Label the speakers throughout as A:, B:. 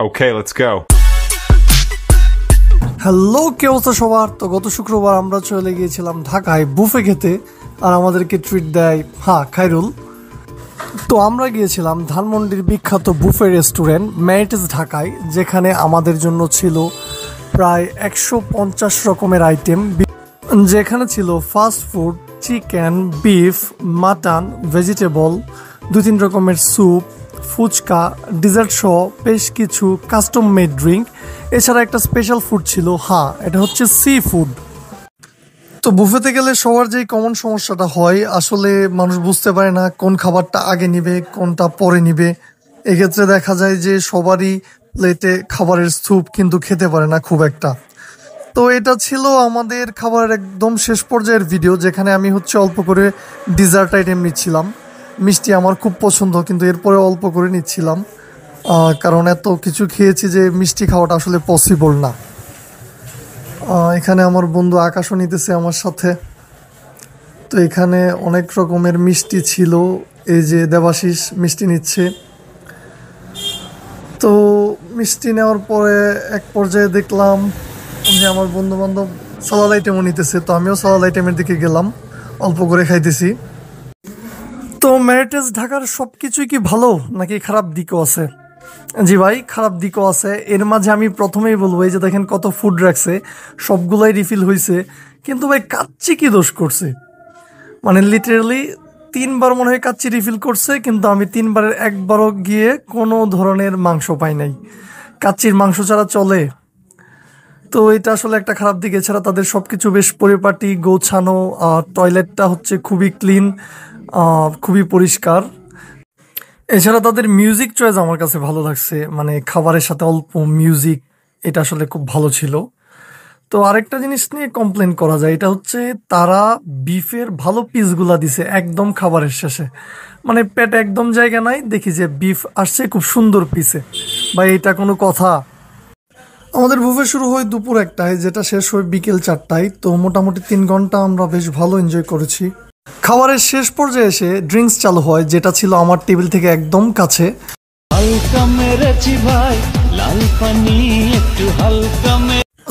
A: Okay, let's go.
B: Hello, কে অবস্থা সবার? তো গত শুক্রবার আমরা চলে গিয়েছিলাম ঢাকায় বুফে খেতে, আর আমাদেরকে ট্রিট দেয় খায়রুল। তো আমরা গিয়েছিলাম ধানমন্ডির বিখ্যাত বুফে রেস্টুরেন্ট ম্যারিটেজ ঢাকায়, যেখানে আমাদের জন্য ছিল প্রায় 150 রকমের আইটেম, যেখানে ছিল fast food, chicken, beef, mutton, vegetable, 2-3 রকমের স্যুপ, ফুচকা, ডিজার্ট সহ বেশ কিছু কাস্টম মেড ড্রিঙ্ক। এছাড়া একটা স্পেশাল ফুড ছিল, এটা হচ্ছে সি ফুড। তো বুফেতে গেলে সবার যেই কমন সমস্যাটা হয়, আসলে মানুষ বুঝতে পারে না কোন খাবারটা আগে নিবে কোনটা পরে নিবে। এক্ষেত্রে দেখা যায় যে সবারই প্লেটে খাবারের স্যুপ কিন্তু খেতে পারে না খুব একটা। তো এটা ছিল আমাদের খাবারের একদম শেষ পর্যায়ের ভিডিও, যেখানে আমি অল্প করে ডিজার্ট আইটেম নিচ্ছিলাম। মিষ্টি আমার খুব পছন্দ, কিন্তু এরপরে অল্প করে নিচ্ছিলাম, কারণ এত কিছু খেয়েছি যে মিষ্টি খাওয়াটা আসলে পসিবল না। এখানে আমার বন্ধু আকাশও নিতেছে আমার সাথে। তো এখানে অনেক রকমের মিষ্টি ছিল, এই যে দেবাশিস মিষ্টি নিচ্ছে। তো মিষ্টি নেওয়ার পরে এক পর্যায়ে দেখলাম যে আমার বন্ধু বান্ধব সালাদ আইটেমও নিতেছে, তো আমিও সালাদ আইটেমের দিকে গেলাম, অল্প করে খাইতেছি। তো ম্যারিটেজ ঢাকার সব কিছুই কি ভালো নাকি খারাপ দিকও আছে? জি ভাই, খারাপ দিকও আছে। এর মাঝে আমি প্রথমেই বলবো, এই যে দেখেন কত ফুড রাখছে, সবগুলাই রিফিল হয়েছে, কিন্তু ভাই কাচ্চি কি দোষ করছে? মানে লিটারালি 3বার মনে হয় কাচ্চি রিফিল করছে, কিন্তু আমি 3বারের একবারও গিয়ে কোনো ধরনের মাংস পাই নাই। কাচ্চির মাংস ছাড়া চলে? তো এটা আসলে একটা খারাপ দিক। এছাড়া তাদের সবকিছু বেশ পরিপাটি গোছানো, টয়লেটটা হচ্ছে খুবই ক্লিন, খুবই পরিষ্কার। এছাড়া তাদের মিউজিক চয়েস আমার কাছে ভালো লাগছে, মানে খাবারের সাথে অল্প মিউজিক, এটা আসলে খুব ভালো ছিল। তো আরেকটা জিনিস নিয়ে কমপ্লেন করা যায়, এটা হচ্ছে তারা বিফের ভালো পিসগুলা দিছে একদম খাবারের শেষে, মানে পেটে একদম জায়গা নাই, দেখি যে বিফ আসছে খুব সুন্দর পিসে। ভাই এটা কোনো কথা? আমাদের বুফে শুরু হয় দুপুর 1টায়, যেটা শেষ হয় বিকেল 4টায়। তো মোটামুটি 3 ঘন্টা আমরা বেশ ভালো এনজয় করেছি। খাবারের শেষ পর্যায়ে এসে ড্রিঙ্কস চালু হয়, যেটা ছিল আমার টেবিল থেকে একদম কাছে।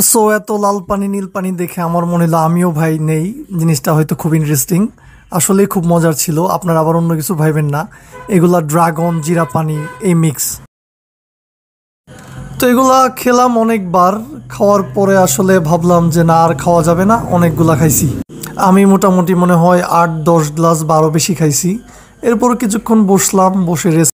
B: সো এত লাল পানি নীল পানি দেখে আমার মনে হলো আমিও ভাই নেই, জিনিসটা হয়তো খুব ইন্টারেস্টিং। আসলে খুব মজার ছিল, আপনারা আবার অন্য কিছু ভাইবেন না। এগুলা ড্রাগন জিরা পানি এই মিক্স। তো এগুলা খেলাম অনেকবার, খাওয়ার পরে আসলে ভাবলাম যে না, আর খাওয়া যাবে না, অনেকগুলা খাইছি। আমি মোটামুটি মনে হয় 8-10 গ্লাস বা আরও বেশি খাইছি। এরপর কিছুক্ষণ বসলাম, বসে রেস্ট